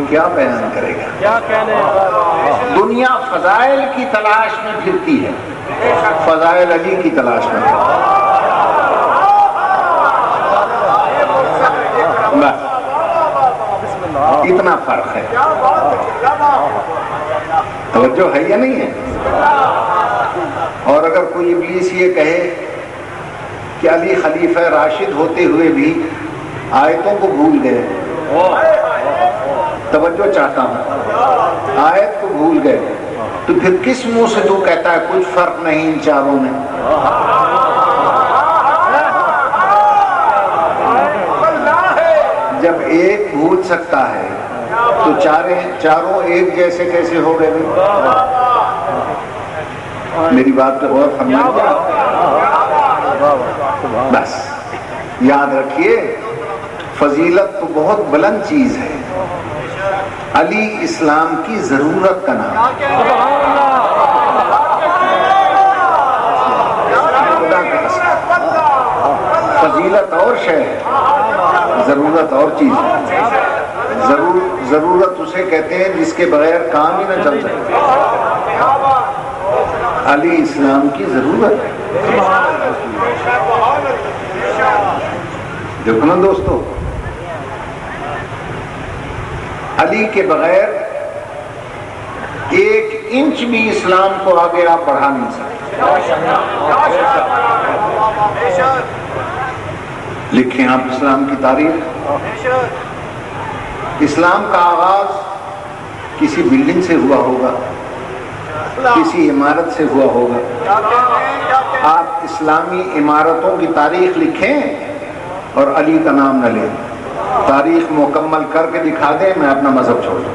کیا بیان کرے گا؟ کیا کہنے؟ دنیا فضائل کی تلاش میں پھرتی ہے، فضائل علی کی تلاش میں بس اتنا فرق ہے۔ توجہ ہے یا نہیں ہے؟ اور اگر کوئی ابلیس یہ کہے کہ علی خلیفہ راشد ہوتے ہوئے بھی آیتوں کو بھول گئے، توجہ چاہتا ہوں، آیت کو بھول گئے، تو پھر کس منہ سے تو کہتا ہے کچھ فرق نہیں ان چاروں میں؟ جب ایک بھول سکتا ہے تو چاروں ایک جیسے کیسے ہو گئے؟ میری بات پہ غور فرمائیے۔ بس یاد رکھیے، فضیلت تو بہت بلند چیز ہے، علی اسلام کی ضرورت کا نام ہے۔ فضیلت اور شے ہے، ضرورت اور چیز ہے۔ ضرورت اسے کہتے ہیں جس کے بغیر کام ہی نہ چل سکے، علی اسلام کی ضرورت ہے۔ دیکھو نا دوستو، علی کے بغیر ایک انچ بھی اسلام کو آگے آپ بڑھا نہیں سکتے۔ لکھیں آپ اسلام کی تاریخ، اسلام کا آغاز کسی بلڈنگ سے ہوا ہوگا، کسی عمارت سے ہوا ہوگا۔ آپ اسلامی عمارتوں کی تاریخ لکھیں اور علی کا نام نہ لیں، تاریخ مکمل کر کے دکھا دیں، میں اپنا مذہب چھوڑ دوں۔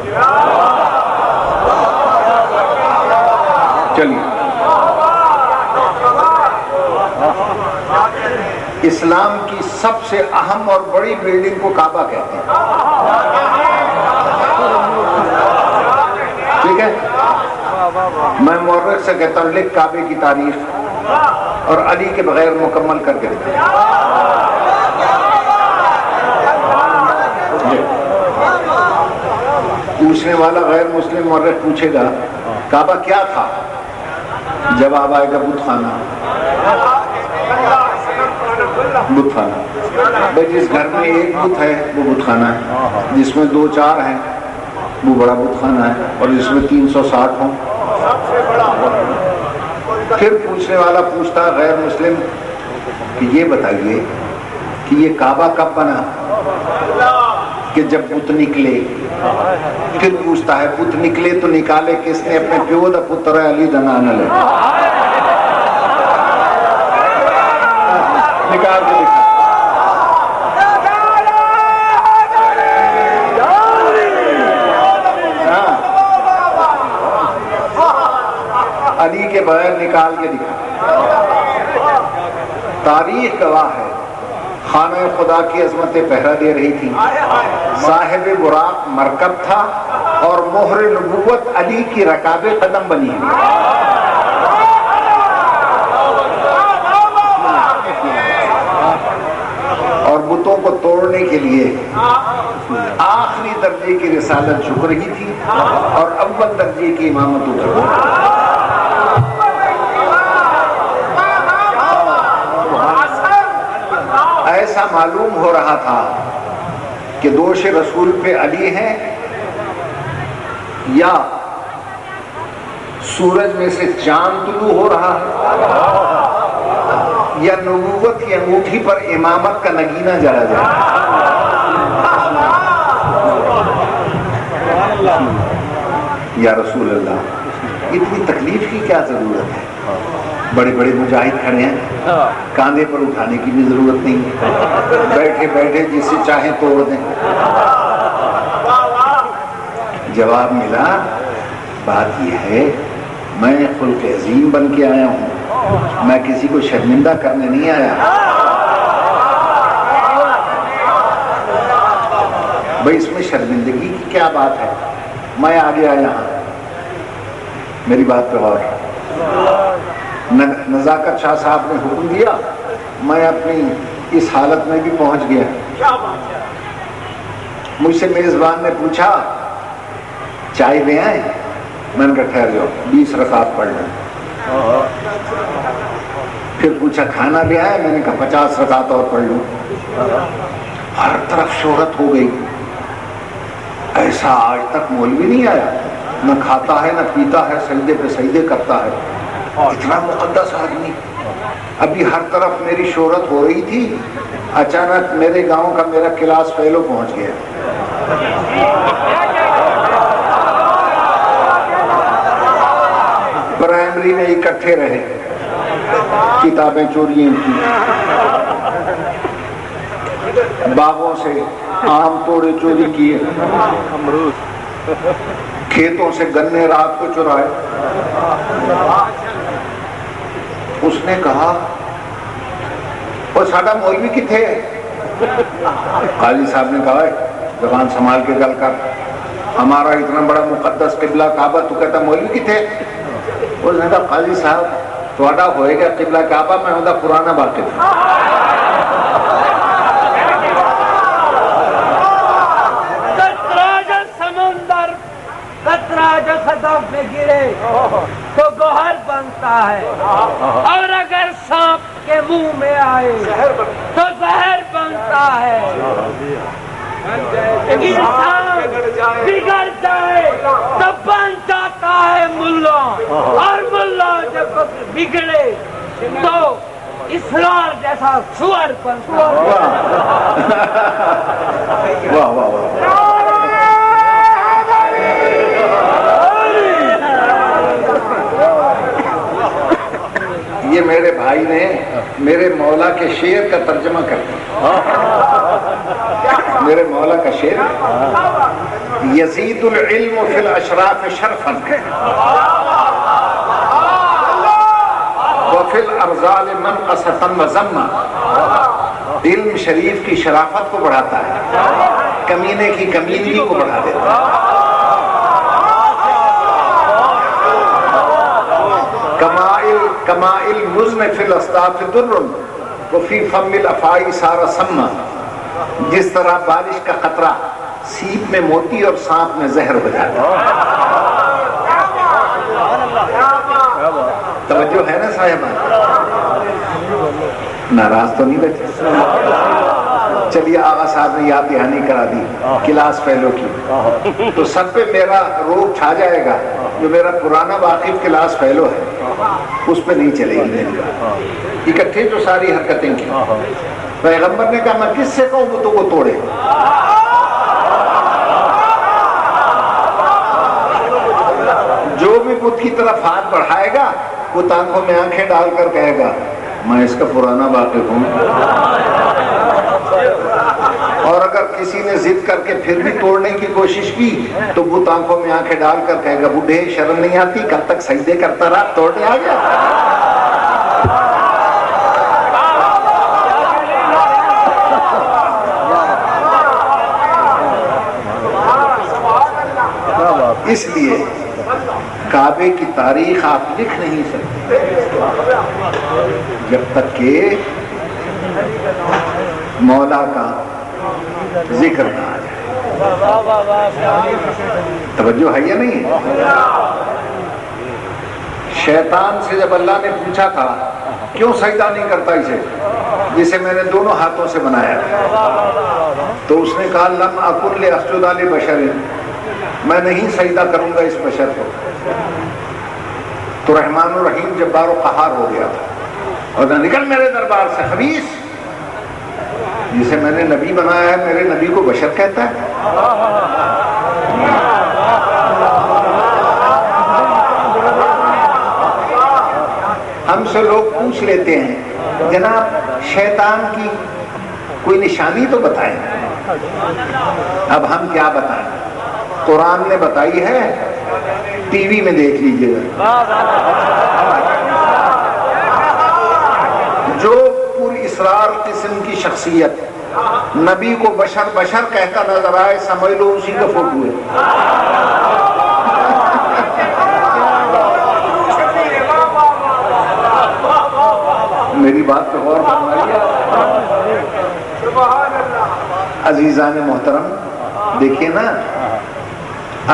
چلیے، اسلام کی سب سے اہم اور بڑی بلڈنگ کو کعبہ کہتے ہیں، ٹھیک ہے؟ میں مورخ سے کہتا ہوں لکھ کعبے کی تاریخ اور علی کے بغیر مکمل کر کے دکھا۔ پوچھنے والا غیر مسلم مورخ پوچھے گا کعبہ کیا تھا؟ جواب آئے گا بت خانہ۔ بت خانہ، بھائی جس گھر میں ایک بت ہے وہ بت خانہ ہے، جس میں 2-4 ہیں وہ بڑا بت خانہ ہے، اور جس میں 360 ہوں۔ پھر پوچھنے والا پوچھتا غیر مسلم کہ یہ بتائیے کہ یہ کعبہ کب بنا؟ کہ جب بت نکلے۔ پھر پوچھتا ہے بت نکلے تو نکالے کس نے؟ اپنے پیو دا پتر علی دا نام لے نکال کے لکھا۔ علی کے بغیر نکال کے دکھا۔ تاریخ گواہ ہے، خانہ خدا کی عظمتیں پہرا دے رہی تھی، صاحب براق مرکب تھا، اور مہر نبوت علی کی رکاب قدم بنی ہوئی۔ اور بتوں کو توڑنے کے لیے آخری درجے کی رسالت جھک رہی تھی اور اول درجے کی امامت اٹھ رہی تھی۔ ایسا معلوم ہو رہا تھا کہ دوش رسول پہ علی ہیں، یا سورج میں سے چاند طلوع ہو رہا ہے، یا نبوت کی انگوٹھی پر امامت کا نگینہ جڑا جائے۔ یا رسول اللہ، اتنی تکلیف کی کیا ضرورت ہے؟ بڑے بڑے مجاہد کھڑے ہیں، کاندھے پر اٹھانے کی بھی ضرورت نہیں ہے، بیٹھے بیٹھے جسے چاہیں توڑ دیں۔ جواب ملا، بات یہ ہے میں خلق عظیم بن کے آیا ہوں، میں کسی کو شرمندہ کرنے نہیں آیا۔ بھائی اس میں شرمندگی کی کیا بات ہے؟ میں آ گیا یہاں، میری بات پہ غور۔ نزاکت شاہ صاحب نے حکم دیا، میں اپنی اس حالت میں بھی پہنچ گیا۔ مجھ سے میزبان نے پوچھا چائے لے آئے؟ میں نے کہا ٹھہر جاؤ 20 رکعت پڑھ لیں۔ پھر پوچھا کھانا لے آئے؟ میں نے کہا 50 رکعت اور پڑھ لوں۔ ہر طرف شہرت ہو گئی، ایسا آج تک مولوی نہیں آیا، نہ کھاتا ہے نہ پیتا ہے، سجدے پہ سجدے کرتا ہے، اتنا مقدس آدمی۔ ابھی ہر طرف میری شہرت ہو رہی تھی، اچانک میرے گاؤں کا میرا کلاس فیلو پہنچ گیا۔ پرائمری میں اکٹھے رہے، کتابیں چوری کی، باغوں سے آم توڑے چوری کیے، کھیتوں سے گنے رات کو چرائے۔ اس نے کہا وہ ساڈا مولوی کتھے ہے؟ قاضی صاحب نے کہا زبان سنبھال کے گل کر، ہمارا اتنا بڑا مقدس قبلہ کعبہ تو کہتا مولوی کتھے؟ اس نے کہا قاضی صاحب تھوڑا ہوئے گا قبلہ کعبہ، میں ہوں پرانا واقف۔ قطرہ جو صدف میں گرے تو گوہر بنتا ہے، اور اگر سانپ کے منہ میں آئے تو زہر بنتا ہے۔ انسان بگڑ جائے تو بن جاتا ہے ملا، اور ملا جب بگڑے تو اسرار جیسا سور بنتا ہے۔ واہ واہ واہ۔ یہ میرے بھائی نے میرے مولا کے شعر کا ترجمہ کر دیا۔ میرے مولا کا شعر، یزید العلم فی الاشراف شرفا وفی الارذال منقصۃ وذما۔ علم شریف کی شرافت کو بڑھاتا ہے، کمینے کی کمینگی کو بڑھا دیتا ہے۔ کمائل مزن فی الاصطاف در وفی فم الافائی سارا سما۔ جس طرح بارش کا قطرہ سیپ میں موتی اور سانپ میں زہر ہو جاتا ہے۔ توجہ ہے نا صاحبہ؟ ناراض تو نہیں بیٹھے؟ چلیے آغا صاحب نے یاد دہانی کرا دی کلاس فیلو کی، تو سب پہ میرا روب چھا جائے گا۔ جو میرا پرانا واقف کلاس فیلو ہے اس پہ نہیں چلے گی۔ اکٹھے جو ساری حرکتیں کی، پیغمبر نے کہا میں کس سے کہوں وہ تو وہ توڑے۔ جو بھی بدھ کی طرف ہاتھ بڑھائے گا وہ آنکھوں میں آنکھیں ڈال کر کہے گا میں اس کا پرانا واقف ہوں۔ اور اگر کسی نے ضد کر کے پھر بھی توڑنے کی کوشش کی تو بت آنکھوں میں آنکھیں ڈال کر کہے گا بڈھے شرم نہیں آتی، کل تک سجدے کرتا رہا توڑنے آ گیا۔ اس لیے کعبے کی تاریخ آپ لکھ نہیں سکتے جب تک کہ مولا کا ذکر نہ آ جائے۔ توجہ ہے یا نہیں؟ شیطان سے جب اللہ نے پوچھا تھا کیوں سجدہ نہیں کرتا اسے جسے میں نے دونوں ہاتھوں سے بنایا، تو اس نے کہا لم اکن لاسجد لبشر، میں نہیں سجدہ کروں گا اس بشر کو۔ تو رحمان الرحیم جبار و قہار ہو گیا تھا اور نکل میرے دربار سے خبیث، جسے میں نے نبی بنایا ہے میرے نبی کو بشر کہتا ہے۔ ہم سے لوگ پوچھ لیتے ہیں جناب شیطان کی کوئی نشانی تو بتائیں۔ اب ہم کیا بتائیں؟ قرآن نے بتائی ہے، ٹی وی میں دیکھ لیجئے گا۔ جو پر اسرار قسم کی شخصیت نبی کو بشر بشر کہتا نظر آئے سمجھ لو اسی کا فوٹو ہے۔ میری بات پہ غور فرمائیے عزیزان محترم۔ دیکھیے نا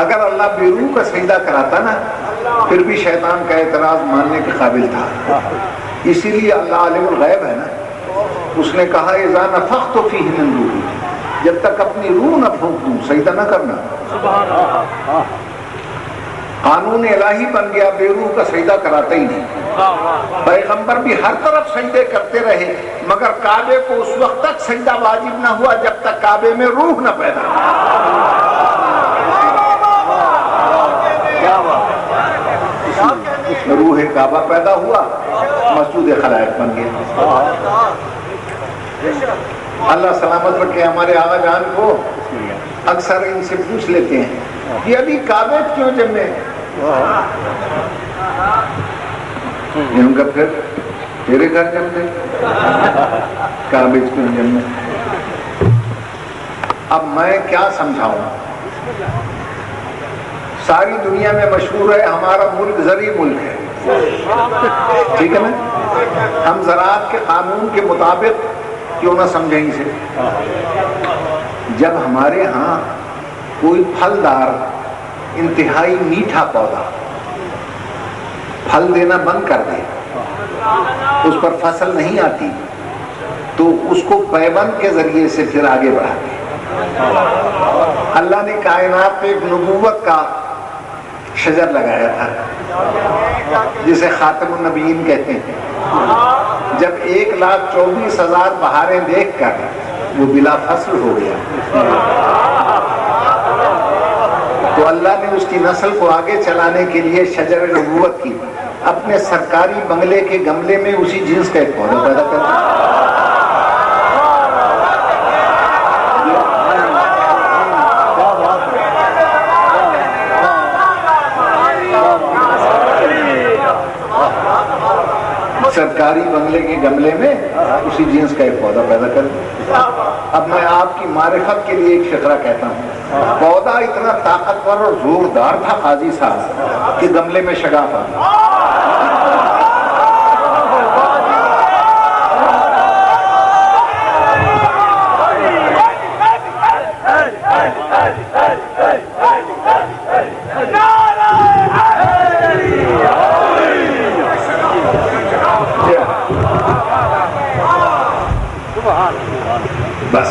اگر اللہ بے روح کا سجدہ کراتا نا پھر بھی شیطان کا اعتراض ماننے کے قابل تھا. اسی لیے اللہ عالم الغیب ہے نا, اس نے کہا اذا نفخت فیہ من روحی, جب تک اپنی روح نہ پھونک دوں سجدہ نہ کرنا. قانون الہی بن گیا, بے روح کا سجدہ کراتا ہی نہیں. پیغمبر بھی ہر طرف سجدے کرتے رہے مگر کعبے کو اس وقت تک سجدہ واجب نہ ہوا جب تک کعبے میں روح نہ پیدا روح کعبہ پیدا ہوا, مسجد خلائق بن گیا. اللہ سلامت رکھے. ہمارے آقا جان کو اکثر ان سے پوچھ لیتے ہیں کہ ابھی کعبے کیوں جمے, ان کا پھر تیرے گھر جمنے کعبے کیوں جمے. اب میں کیا سمجھاؤں, ساری دنیا میں مشہور ہے ہمارا ملک زرعی ملک ہے, ٹھیک ہے نا. ہم زراعت کے قانون کے مطابق کیوں نہ سمجھیں اسے. جب ہمارے ہاں کوئی پھلدار انتہائی میٹھا پودا پھل دینا بند کر دے, اس پر فصل نہیں آتی, تو اس کو پیوند کے ذریعے سے پھر آگے بڑھاتے. اللہ نے کائنات پہ ایک نبوت کا شجر لگایا تھا جسے خاتم النبیین کہتے ہیں. جب 1,24,000 بہاریں دیکھ کر وہ بلا فصل ہو گیا تو اللہ نے اس کی نسل کو آگے چلانے کے لیے شجر نبوت کی اپنے سرکاری بنگلے کے گملے میں اسی جنس کا ایک پودا پیدا کر دیا. سرکاری بنگلے کے گملے میں اسی جنس کا ایک پودا پیدا کر دیا. اب میں آپ کی معرفت کے لیے ایک فقرہ کہتا ہوں. پودا اتنا طاقتور اور زوردار تھا قاضی صاحب کہ گملے میں شگاف آ گیا. بس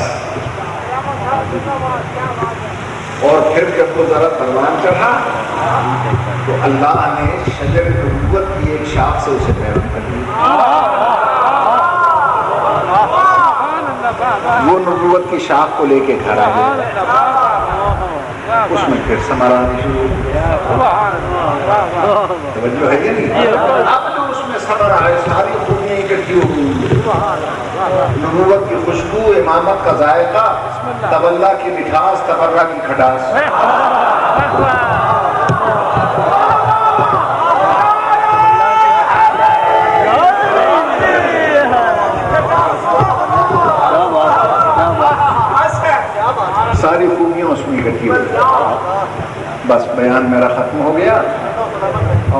اور پھر جب وہ ذرا پروان چڑھا تو اللہ نے شجر نبوت کی ایک شاخ سے اسے بیان کر دیا. وہ نبوت کی شاخ کو لے کے گھر آ گیا, اس میں پھر ثمر آنے شروع ہو. توجہ ہے کہ نہیں؟ اب جو اس میں ثمر آئے ساری خوبیاں اکٹھی ہو گئی. نبوت کی خوشبو, امامت کا ذائقہ, تولہ کی مٹھاس, تبرہ کی کھٹاس. ساری خوبیاں اس میں اکٹھی ہو گئی. بس بیان میرا ختم ہو گیا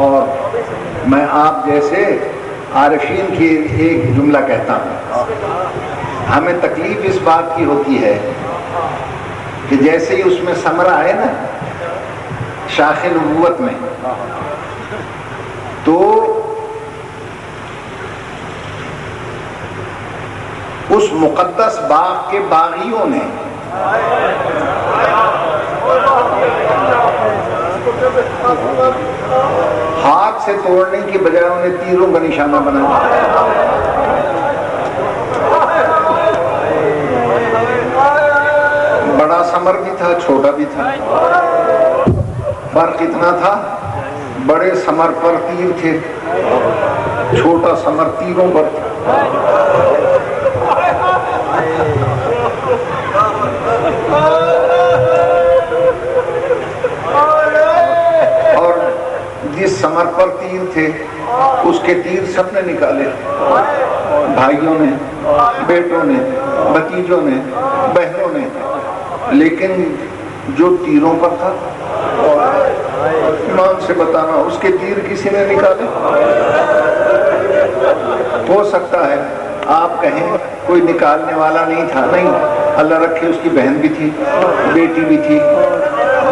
اور میں آپ جیسے عارفین کی ایک جملہ کہتا ہوں. ہمیں تکلیف اس بات کی ہوتی ہے کہ جیسے ہی اس میں ثمرہ آئے نا شاخ نبوت میں, تو اس مقدس باغ کے باغیوں نے ہاتھ سے توڑنے کی بجائے انہیں تیروں کا نشانہ بنایا. بڑا ثمر بھی تھا, چھوٹا بھی تھا. فرق اتنا تھا بڑے ثمر پر تیر تھے, چھوٹا ثمر تیروں پر تھا. اور جس ثمر پر تیر تھے اس کے تیر سب نے نکالے, بھائیوں نے, بیٹوں نے, بھتیجوں نے, بہنوں نے, لیکن جو تیروں پر تھا ایمان سے بتانا اس کے تیر کسی نے نکالے. ہو سکتا ہے آپ کہیں کوئی نکالنے والا نہیں تھا, نہیں, اللہ رکھے اس کی بہن بھی تھی, بیٹی بھی تھی,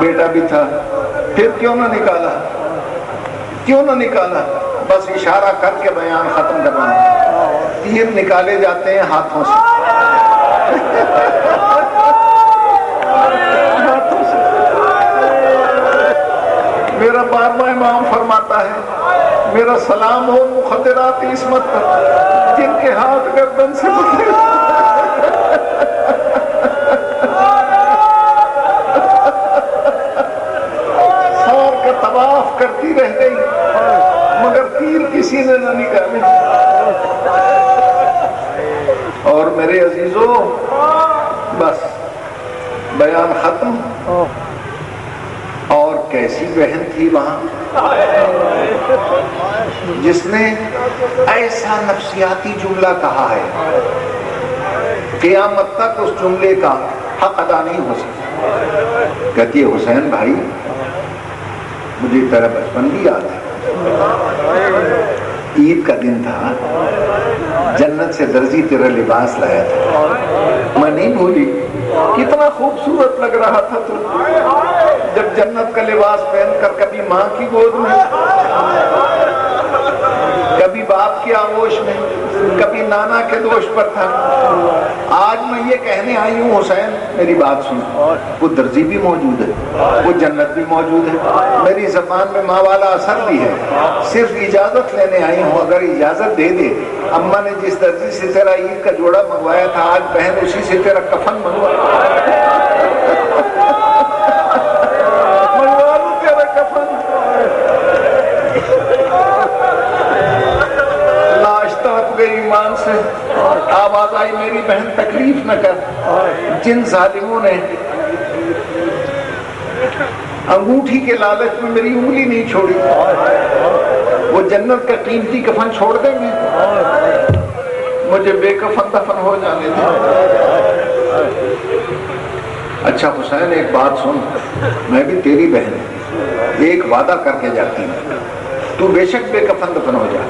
بیٹا بھی تھا، پھر کیوں نہ نکالا؟ کیوں نہ نکالا؟ بس اشارہ کر کے بیان ختم کرنا ہے۔ تیر نکالے جاتے ہیں ہاتھوں سے، میرا بارہواں امام فرماتا ہے میرا سلام ہو مخدرات عصمت پر جن کے ہاتھ گردن سے پکڑے۔ سار کا طواف کرتی رہ گئی مگر تیر کسی نے نہ نکالے۔ اور میرے عزیزوں بس بیان ختم۔ اور کیسی بہن تھی وہاں جس نے ایسا نفسیاتی جملہ کہا ہے قیامت تک اس جملے کا حق ادا نہیں ہو سکتا۔ کہتی ہے حسین بھائی مجھے تیرا بچپن بھی یاد ہے، عید کا دن تھا، جنت سے درزی تیرا لباس لایا تھا، میں نہیں بھولی، کتنا خوبصورت لگ رہا تھا تو جب جنت کا لباس پہن کر کبھی ماں کی گود میں، کبھی باپ کی آغوش میں، کبھی نانا کے دوش پر تھا۔ آج میں یہ کہنے آئی ہوں حسین میری بات سن، وہ درزی بھی موجود ہے، وہ جنت بھی موجود ہے، میری زبان میں ماں والا اثر بھی ہے، صرف اجازت لینے آئی ہوں، اگر اجازت دے دے اماں نے جس درزی سے تیرا عید کا جوڑا منگوایا تھا آج بہن اسی سے تیرا کفن منگوا لوں تیرا کفن۔ لاش تڑپ گئی ایمان سے، آواز آئی میری بہن تکلیف نہ کر۔ جن ظالموں نے انگوٹھی کے لالچ میں میری انگلی نہیں چھوڑی وہ جنت کا قیمتی کفن چھوڑ دیں گے؟ مجھے بے کفن دفن ہو جانے دیں۔ اچھا حسین ایک بات سن، میں بھی تیری بہن ہوں، ایک وعدہ کر کے جاتی ہوں، تو بے شک بے کفن دفن ہو جا،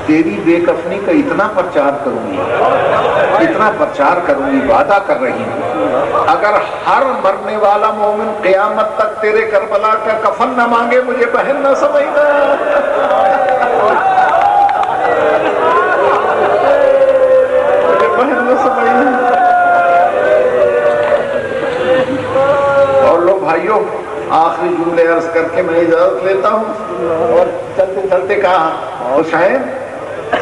تیری بے کفنی کا اتنا پرچار کروں گی، اتنا پرچار کروں گی، وعدہ کر رہی ہوں، اگر ہر مرنے والا مومن قیامت تک تیرے کربلا کا کفن نہ مانگے مجھے بہن نہ سمجھنا۔ مجھے بہن نہ سمجھنا۔ اور لو بھائیوں آخری جملے عرض کر کے میں اجازت لیتا ہوں، اور چلتے چلتے کہا حسین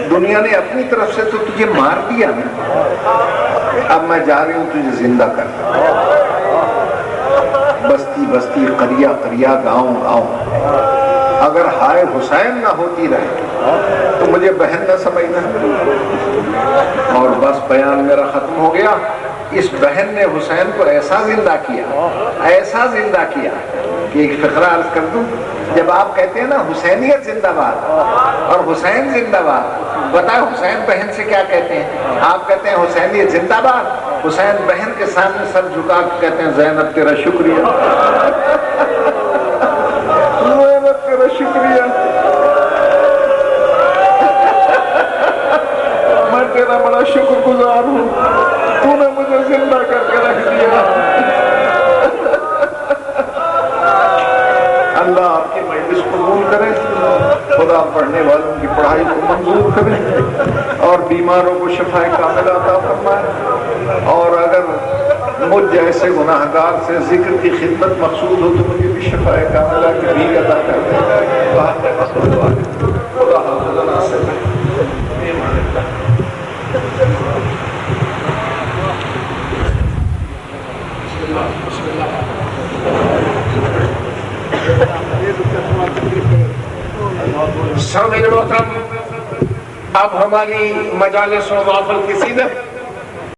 دنیا نے اپنی طرف سے تو تجھے مار دیا نا، اب میں جا رہی ہوں تجھے زندہ کر، بستی بستی قریہ قریہ گاؤں گاؤں، اگر ہائے حسین نہ ہوتی رہے تو مجھے بہن نہ سمجھنا۔ اور بس بیان میرا ختم ہو گیا۔ اس بہن نے حسین کو ایسا زندہ کیا، ایسا زندہ کیا کہ ایک فقرہ عرض کر دوں، جب آپ کہتے ہیں نا حسینیت زندہ باد اور حسین زندہ باد، بتائیں حسین بہن سے کیا کہتے ہیں؟ آپ کہتے ہیں حسینیت زندہ باد، حسین بہن کے سامنے سر جھکا کے کہتے ہیں زینب تیرا شکریہ، زینب تیرا شکریہ، میں تیرا بڑا شکر گزار ہوں، تو نے مجھے زندہ کر کے رکھ دیا۔ اللہ آپ کی مجلس قبول کرے، خدا پڑھنے والوں کی پڑھائی کو منظور کرے، اور بیماروں کو شفا کاملہ عطا فرمائے، اور اگر مجھ جیسے گناہ گار سے ذکر کی خدمت مقصود ہو تو مجھے بھی شفا کاملہ کی بھی عطا کر دے۔ خدا حافظنا سے سامعین محترم، اب ہماری مجالس و محفل کی سیدت